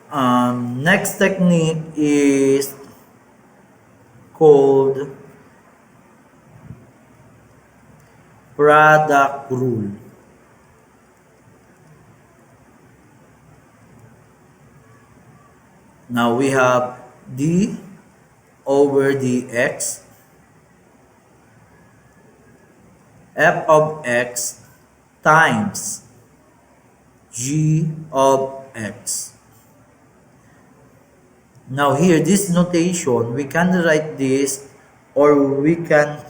Next technique is called product rule. Now we have d over dx, f of x times g of x. Now here, this notation, we can write this or we can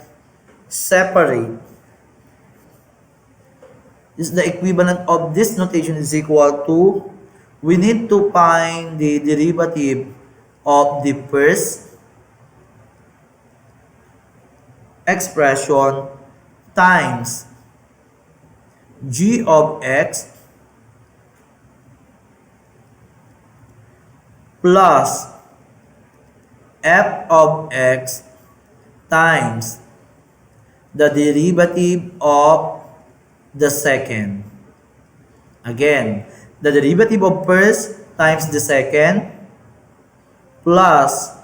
separate. This is the equivalent of this notation is equal to, we need to find the derivative of the first expression times g of x plus f of x times the derivative of the second. Again, the derivative of first times the second plus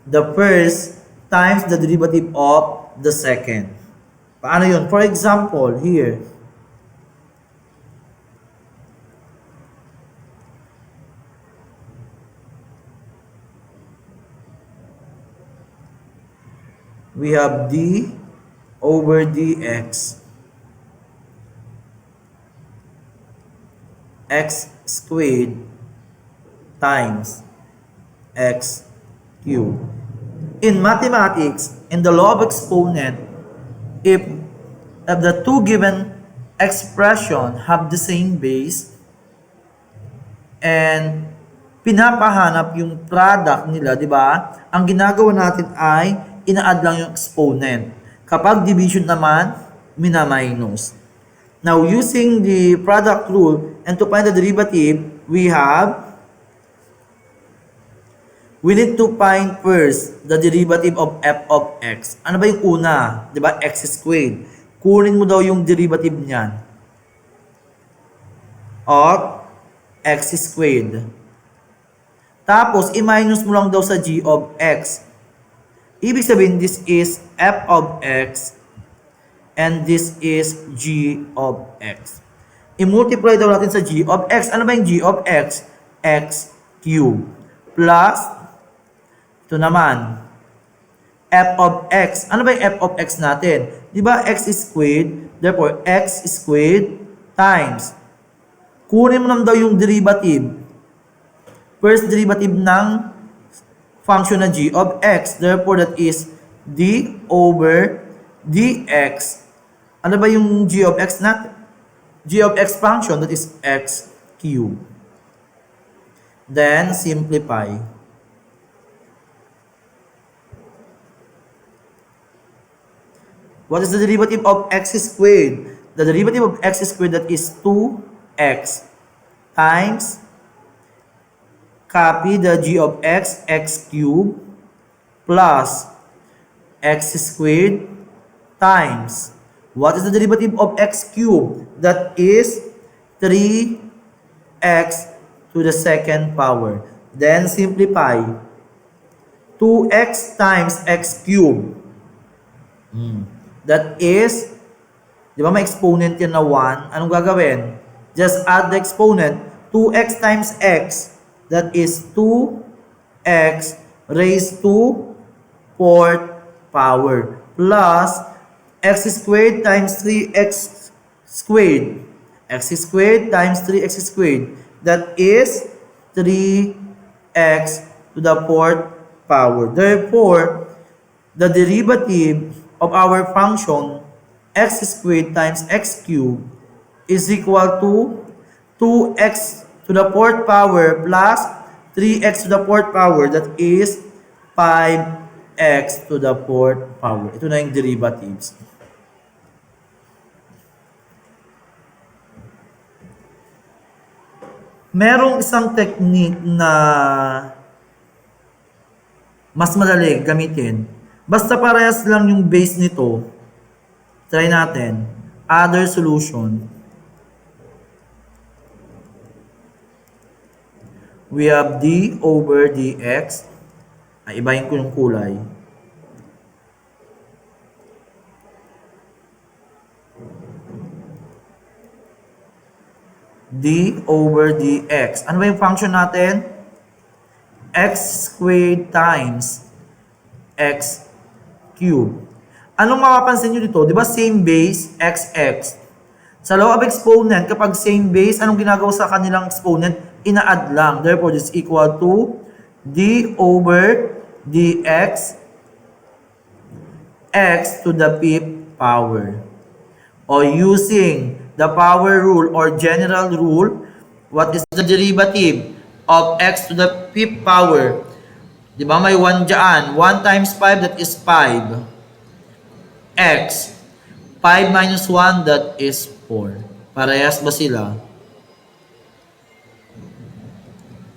the first times the derivative of the second. Paano yun? For example, here, we have d over dx x squared times x cubed. In mathematics, in the law of exponent, if the two given expression have the same base and pinapahanap yung product nila, di ba? Ang ginagawa natin ay ina-add lang yung exponent. Kapag division naman, mina-minus. Now, using the product rule and to find the derivative, we need to find first the derivative of f of x. Ano ba yung una? Di ba? X squared. Kunin mo daw yung derivative niyan of x squared. Tapos, i-minus mo lang daw sa g of x. Ibig sabihin, this is f of x and this is g of x. I-multiply daw natin sa g of x. Ano ba yung g of x? X cubed. Plus, ito naman, f of x. Ano ba yung f of x natin? Di ba x squared? Therefore, x squared times. Kunin mo naman daw yung derivative. First derivative ng function na g of x. Therefore, that is d over dx. Ano ba yung g of x natin? G of x function, that is x cubed. Then, simplify. What is the derivative of x squared? The derivative of x squared, that is 2x times, copy the g of x, x cubed, plus x squared times, what is the derivative of x cubed? That is 3x to the second power. Then simplify. 2x times x cubed. That is, di ba may exponent yan na 1? Anong gagawin? Just add the exponent. 2x times x. That is 2x raised to 4th power. Plus, x squared times 3x squared. X squared times 3x squared. That is 3x to the 4th power. Therefore, the derivative of our function x squared times x cubed is equal to 2x to the 4th power plus 3x to the 4th power. That is 5x to the 4th power. Ito na yung derivatives. Merong isang technique na mas madali gamitin. Basta parehas lang yung base nito. Try natin. Other solution. we have d over dx. Ay, ibahin ko yung kulay. D over dx. Ano ba yung function natin? X squared times x cubed. Anong mapapansin nyo dito? Di ba same base, xx? Sa law of exponent, kapag same base, anong ginagawa sa kanilang exponent? Ina-add lang. Therefore, this is equal to d over dx x to the fifth power. O using the power rule or general rule, what is the derivative of x to the fifth power? Di ba may 1 dyan? 1 times 5, that is 5. X. 5 minus 1, that is 4. Parehas ba sila?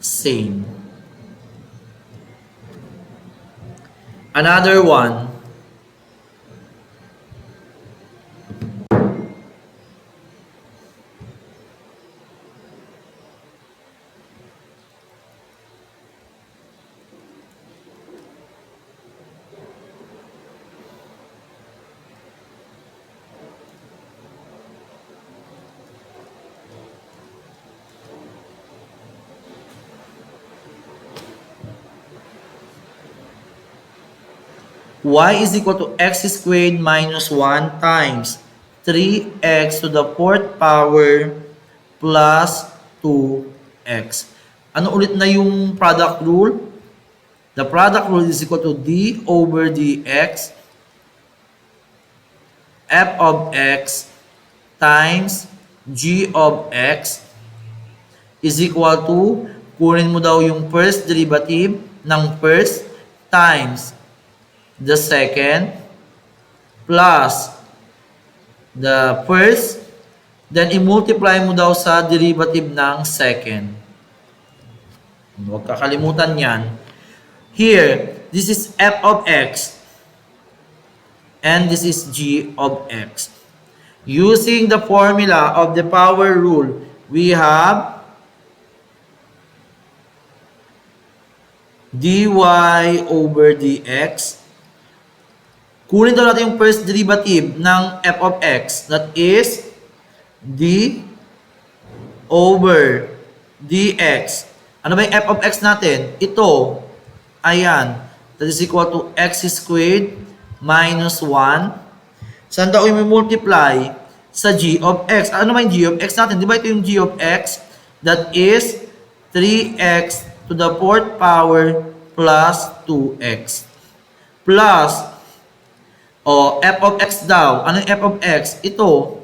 Same. Another one. Y is equal to x squared minus 1 times 3x to the fourth power plus 2x. Ano ulit na yung product rule? The product rule is equal to d over dx f of x times g of x is equal to, kunin mo daw yung first derivative ng first times the second plus the first, then i-multiply mo daw sa derivative ng second. Huwag kakalimutan yan. Here, this is f of x and this is g of x. Using the formula of the power rule, we have dy over dx. Kunin daw natin yung first derivative ng f of x, that is d over dx. Ano ba yung f of x natin? Ito, ayan, that is equal to x squared minus 1. Saan daw yung multiply? Sa g of x. Ano ba yung g of x natin? Di ba ito yung g of x? That is 3x to the fourth power plus 2x. Plus, f of x daw. Ano yung f of x? Ito,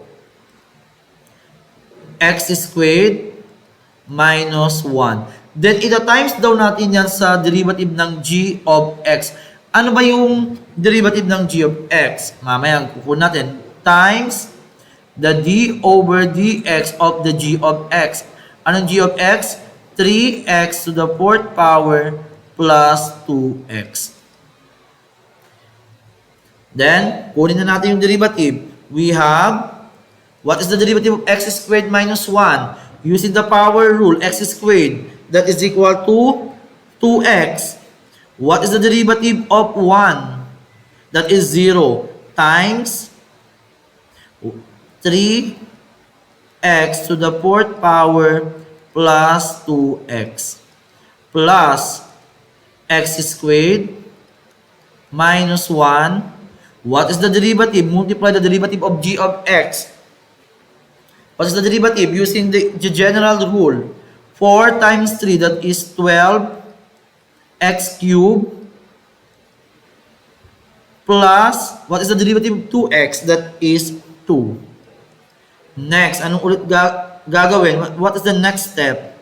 x squared minus 1. Then, ita-times daw natin yan sa derivative ng g of x. Ano ba yung derivative ng g of x? Mamaya, kukunin natin. Times the d over dx of the g of x. Anong g of x? 3x to the fourth power plus 2x. Then, kunin na natin yung derivative. We have, what is the derivative of x squared minus 1? Using the power rule, x squared, that is equal to 2x. What is the derivative of 1? That is 0 times 3x to the fourth power plus 2x plus x squared minus 1. What is the derivative? Multiply the derivative of g of x. What is the derivative? Using the general rule. 4 times 3, that is 12 x cubed plus, what is the derivative of 2x? That is 2. Next, anong ulit gagawin? What is the next step?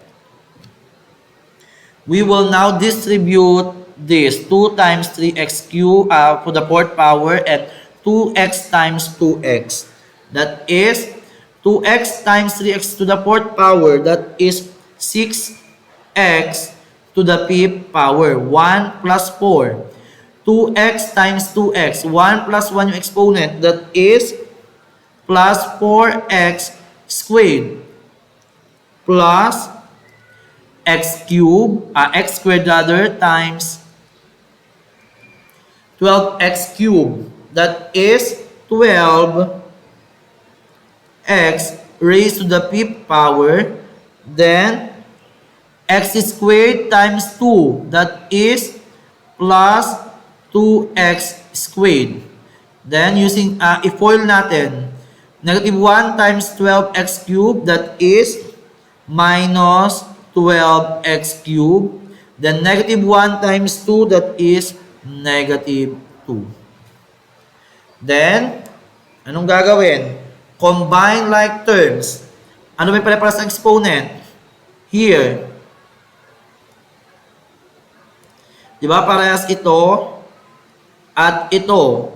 We will now distribute this 2 times 3x cubed to the fourth power and 2x times 2x. That is 2x times 3x to the fourth power. That is 6x to the fifth power. 1 plus 4. 2x times 2x. 1 plus 1 yung exponent. That is plus 4x squared plus x squared rather, times 12x cubed. That is 12x raised to the fifth power. Then x squared times 2. That is plus 2x squared. Then using i-foil natin, negative 1 times 12x cubed, that is minus 12x cubed. Then negative 1 times 2, that is negative 2. Then, anong gagawin? Combine like terms. Ano may pare-paras ng exponent? Here. Diba parehas ito at ito.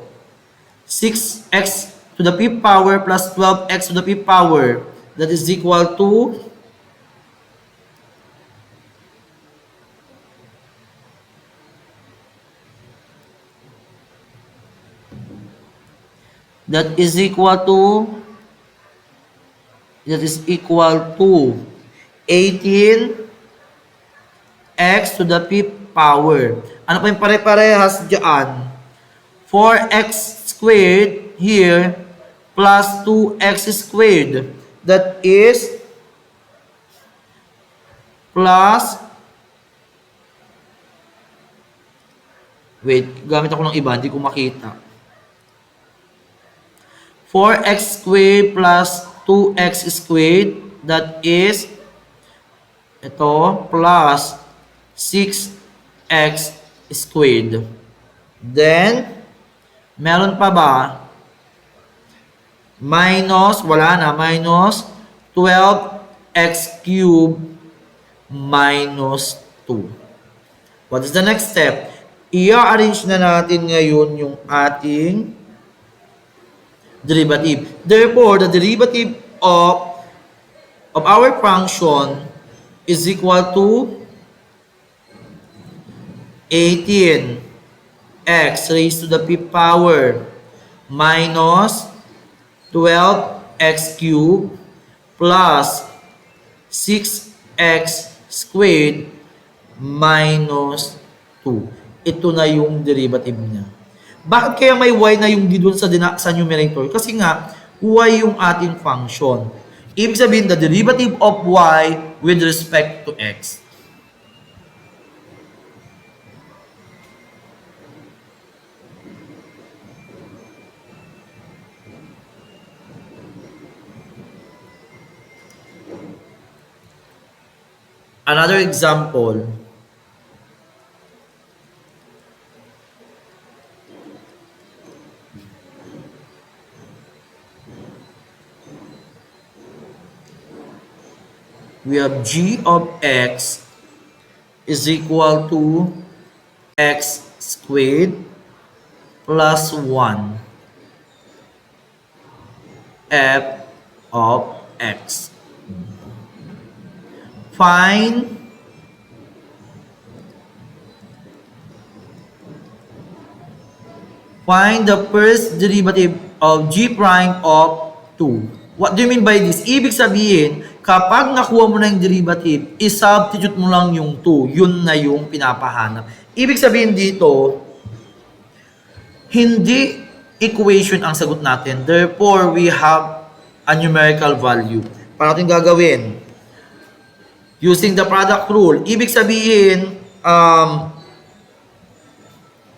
6x to the fifth power plus 12x to the fifth power. That is equal to that is equal to 18x to the fifth power. Ano pa yung pare-parehas dyan? 4x squared here plus 2x squared. That is plus, wait, gamit ako ng iba, hindi ko makita. 4x squared plus 2x squared, that is ito plus 6x squared. Then meron pa ba? Minus, wala na, minus 12x cubed minus 2. What is the next step? I-arrange na natin ngayon yung ating derivative. Therefore, the derivative of our function is equal to 18x raised to the fifth power minus 12x cubed plus 6x squared minus 2. Ito na yung derivative niya. Bakit kaya may y na yung doon sa numerator? Kasi nga, y yung ating function. Ibig sabihin, the derivative of y with respect to x. Another example. We have g of x is equal to x squared plus 1 f of x. Find the first derivative of g prime of 2. What do you mean by this? Ibig sabihin, kapag nakuha mo na yung derivative, i-substitute mo lang yung 2. Yun na yung pinapahanap. Ibig sabihin dito, hindi equation ang sagot natin. Therefore, we have a numerical value. Paano natin gagawin? Using the product rule. Ibig sabihin,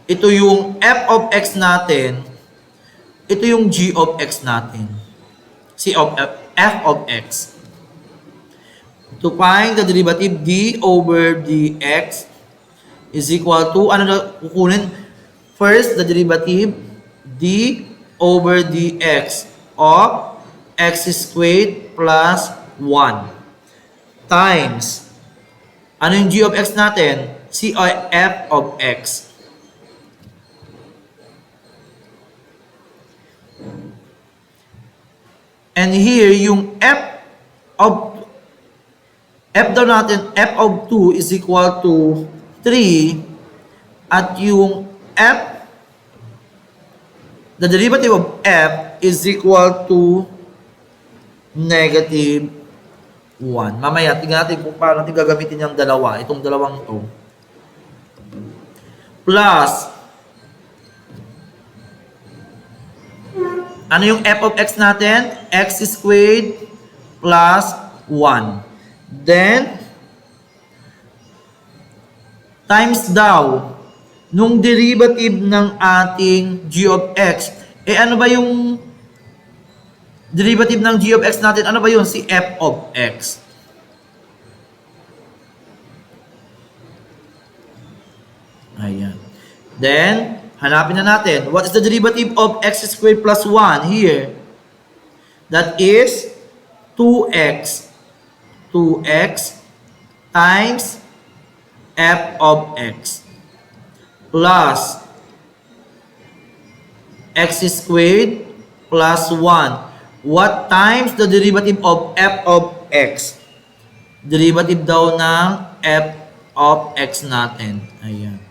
ito yung f of x natin, ito yung g of x natin. F of x. To find the derivative d over dx is equal to, ano na kukunin? First, the derivative d over dx of x squared plus 1 times, ano yung g of x natin? F of x. And here, yung f daw natin, f of 2 is equal to 3. At yung the derivative of f is equal to negative 1. Mamaya, tingnan natin kung paano natin gagamitin yung dalawa. Itong dalawang to. Plus, ano yung f of x natin? X squared plus 1. Then, times daw nung derivative ng ating g of x. Ano ba yung derivative ng g of x natin? Ano ba yun? Si f of x. Ayan. Then, hanapin na natin. What is the derivative of x squared plus 1 here? That is 2x. 2x times f of x plus x squared plus 1. What times the derivative of f of x? Derivative daw ng f of x natin. Ayan.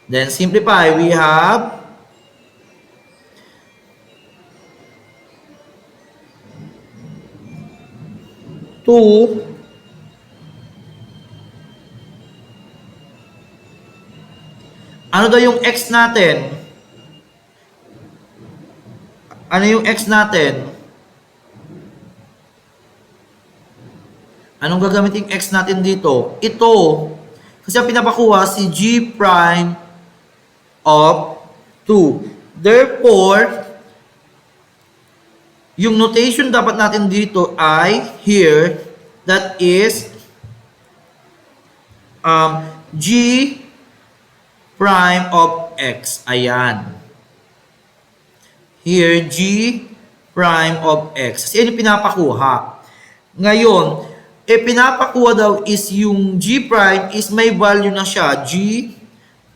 Then simplify, we have 2 ano daw yung x natin? Ano yung x natin? Anong gagamitin yung x natin dito? Ito. Kasi ang pinapakuha si g prime of 2. Therefore, yung notation dapat natin dito ay here, that is g prime of x. Ayan. Here, g prime of x. Kasi yun yung pinapakuha. Ngayon, pinapakuha daw is yung g prime is may value na siya. G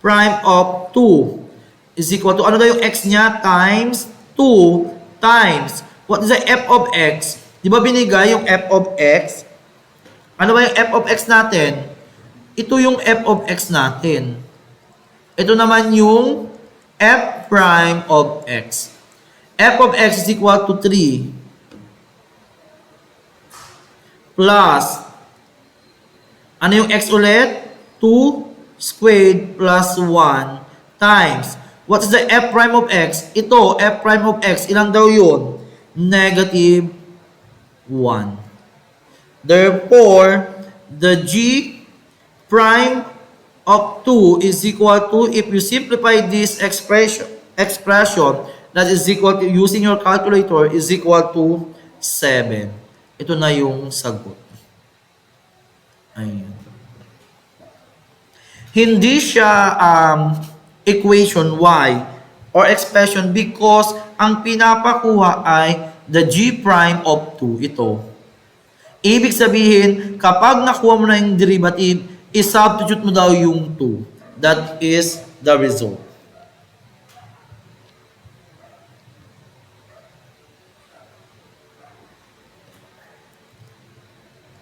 prime of 2 is equal to, ano daw yung x niya? Times 2 times, what is the f of x? Di ba binigay yung f of x? Ano ba yung f of x natin? Ito yung f of x natin. Ito naman yung f prime of x. F of x is equal to 3 plus, ano yung x ulit? 2 squared plus 1 times, what is the f prime of x? Ito, f prime of x, ilang daw yun? Negative 1. Therefore, the g prime of 2 is equal to, if you simplify this expression that is equal to, using your calculator, is equal to 7. Ito na yung sagot. Ayan. Hindi siya equation y or expression because ang pinapakuha ay the g prime of 2. Ito. Ibig sabihin, kapag nakuha mo na yung derivative, i-substitute mo daw yung 2. That is the result.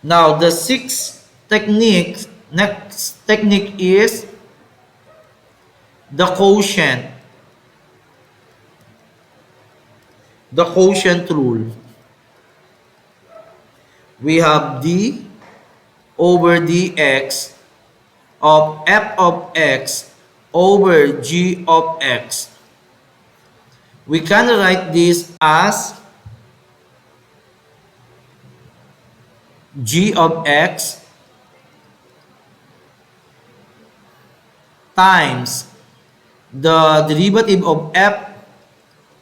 Now, the next technique is the quotient. The quotient rule. We have d over dx of f of x over g of x. We can write this as g of x times the derivative of f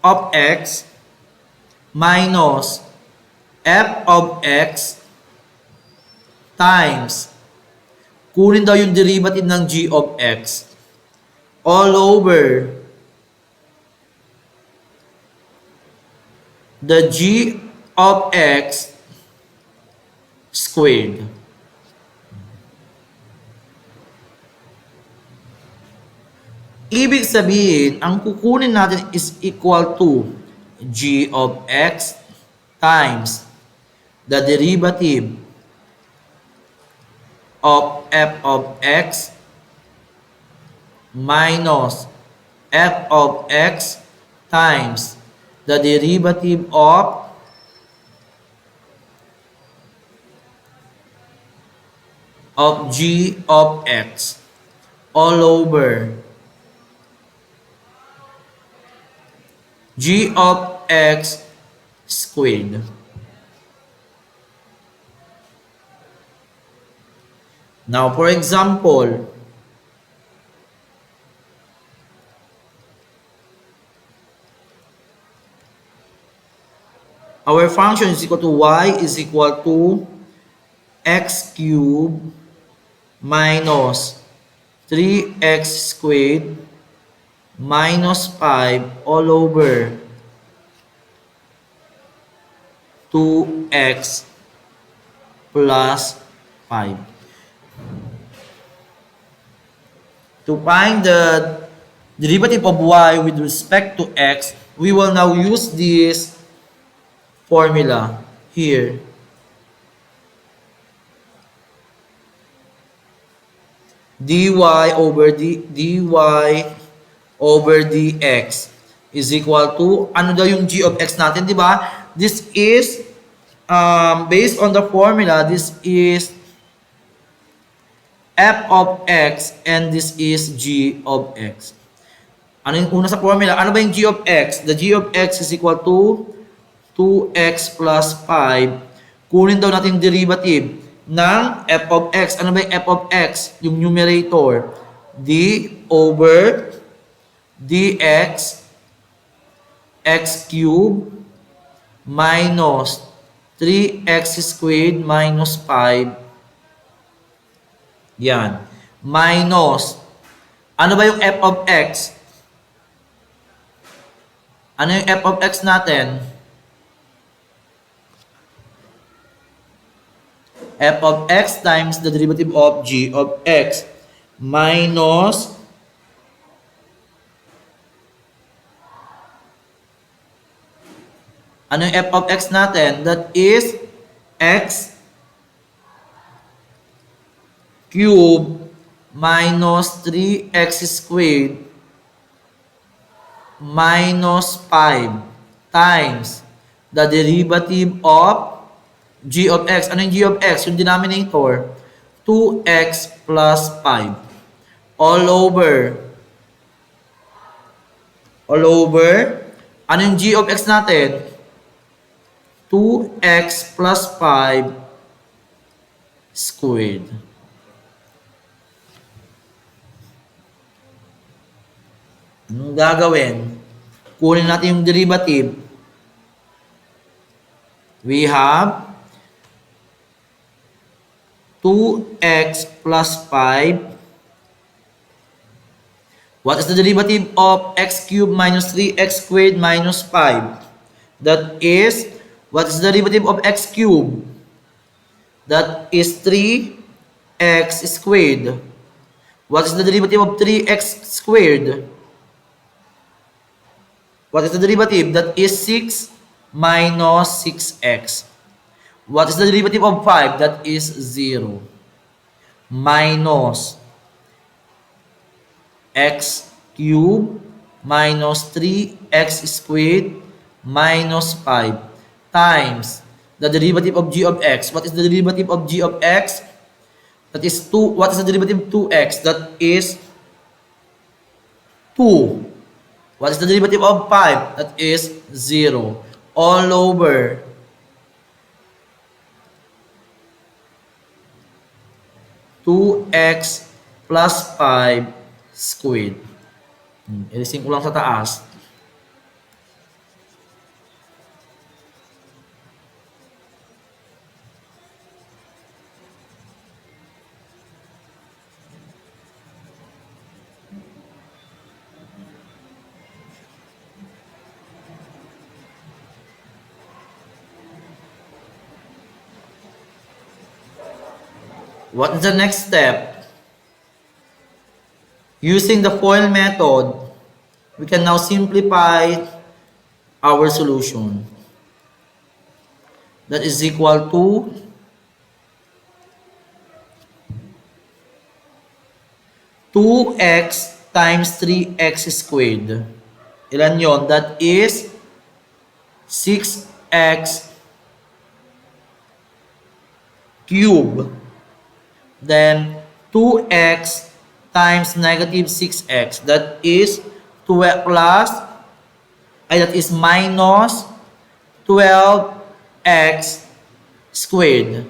of x minus f of x times, kunin daw yung derivative ng g of x all over the g of x squared. Ibig sabihin, ang kukunin natin is equal to g of x times the derivative of f of x minus f of x times the derivative of of g of x all over g of x squared. Now, for example, our function is equal to y is equal to x cubed minus 3x squared minus 5 all over 2x plus 5. To find the derivative of y with respect to x, we will now use this formula here. dy over dx is equal to, ano daw yung g of x natin, di ba? This is, based on the formula, this is f of x and this is g of x. Ano yung una sa formula? Ano ba yung g of x? The g of x is equal to 2x plus 5. Kunin daw natin yung derivative ng f of x. Ano ba yung f of x? Yung numerator. d over dx x cubed minus 3x squared minus 5. Yan. Minus. Ano ba yung f of x? Ano yung f of x natin? F of x times the derivative of g of x minus ano yung f of x natin? That is x cube minus 3x squared minus 5 times the derivative of g of x. Ano yung g of x? Yung denominator. 2x plus 5. All over. Ano yung g of x natin? 2x plus 5 squared. Anong gagawin? Kunin natin yung derivative. We have 2x plus 5. What is the derivative of x cubed minus 3x squared minus 5? That is, what is the derivative of x cubed? That is 3x squared. What is the derivative of 3x squared? What is the derivative? That is 6 minus 6x. What is the derivative of 5? That is 0. Minus x cubed minus 3x squared minus 5 times the derivative of g of x. What is the derivative of g of x? That is 2. What is the derivative of 2x? That is 2. What is the derivative of 5? That is 0. All over 2x plus 5 squared. Ilisin ko lang sa taas. What is the next step? Using the FOIL method, we can now simplify our solution. That is equal to 2x times 3x squared. Ilan yon? That is 6x cube Then 2x times negative 6x. That is 12 plus, that is minus 12x squared.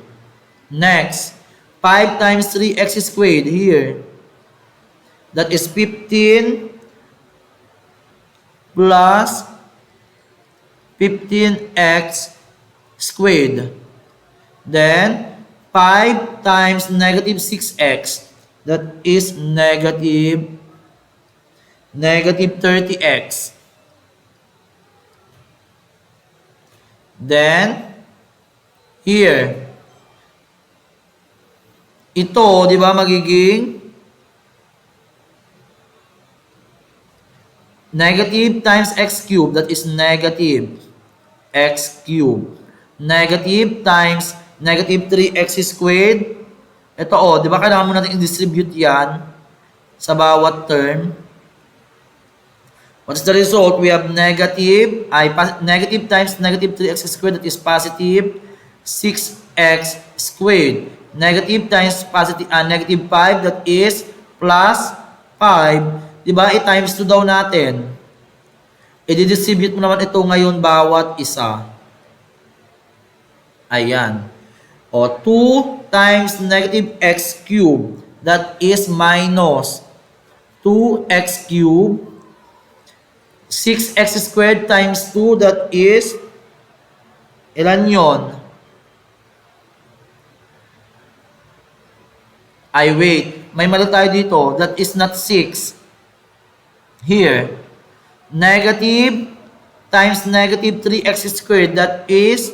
Next, 5 times 3x squared here. That is 15 plus 15x squared. Then, 5 times negative 6x. That is negative 30x. Then, here, ito, di ba, magiging negative times x cubed, that is negative x cubed. Negative times negative 3x squared. Ito di ba kailangan mo natin i-distribute yan sa bawat term. What is the result? We have negative times negative 3x squared, that is positive 6x squared. Negative times negative 5, that is plus 5. Diba? I-times 2 daw natin. I-distribute mo naman ito ngayon bawat isa. Ayan. 2 times negative x cubed, that is minus 2x cubed. 6x squared times 2, that is, ilan yon? Wait. May mali tayo dito. That is not 6. Here. Negative times negative 3x squared, that is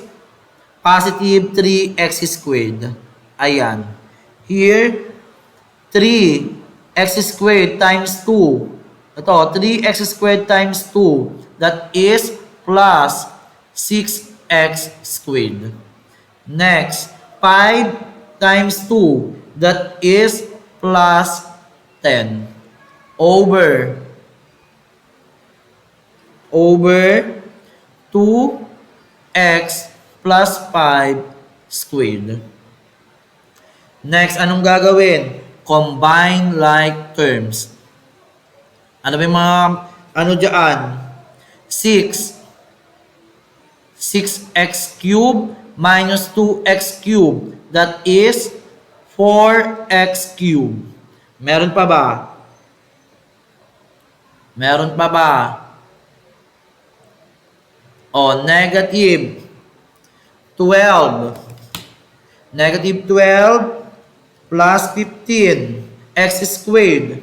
positive 3x squared. Ayan. Here, 3x squared times 2. Ito, 3x squared times 2. That is plus 6x squared. Next, 5 times 2. That is plus 10. Over 2x plus 5 squared. Next, anong gagawin? Combine like terms. Ano ba yung mga, dyan? 6x cubed minus 2x cubed. That is 4x cubed. Meron pa ba? Negative 12. Negative 12 plus 15 x squared.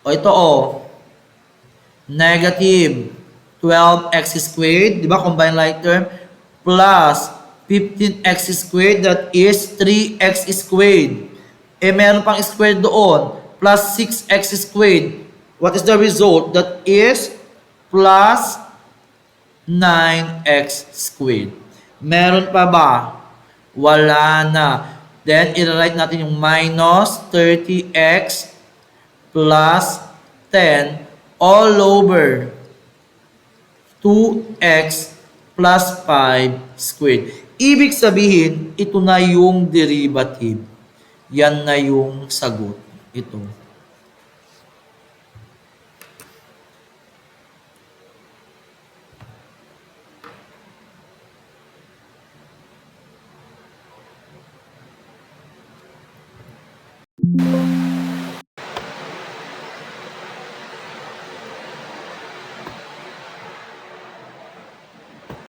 Ito negative 12x squared, di ba? Combine like term. Plus 15x squared, that is 3x squared. Meron pang squared doon. Plus 6x squared. What is the result? That is plus 9x squared. Meron pa ba? Wala na. Then, i-write natin yung minus 30x plus 10 all over 2x plus 5 squared. Ibig sabihin, ito na yung derivative. Yan na yung sagot. Ito.